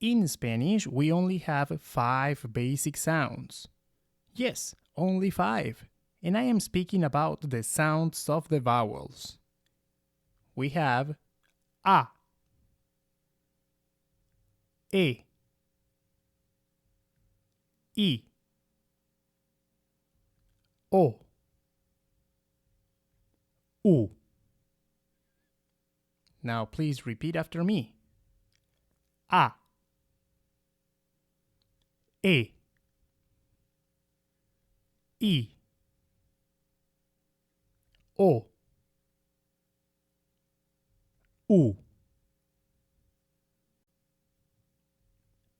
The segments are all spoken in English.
In Spanish, we only have 5 basic sounds. Yes, only 5. And I am speaking about the sounds of the vowels. We have A, E, I, O, U. Now please repeat after me. A, E, I, O, U.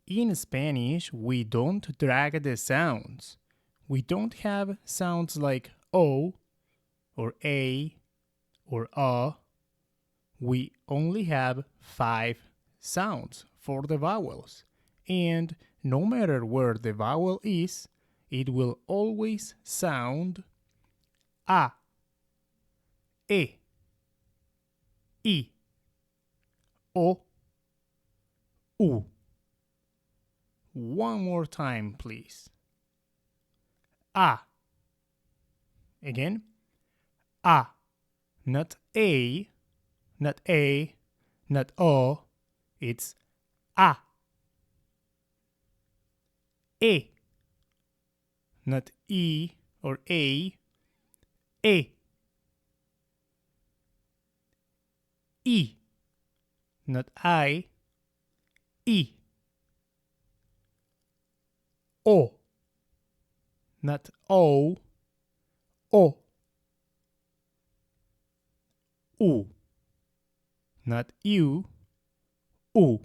In Spanish, we don't drag the sounds. We don't have sounds like O or A or We only have 5 sounds for the vowels. And no matter where the vowel is, it will always sound A, E, I, O, U. One more time, please. A. Again. A. Not A, not A, not O. It's A. E. Not E or A. E. I. Not I. I. O. Not O. O. U. Not U. U.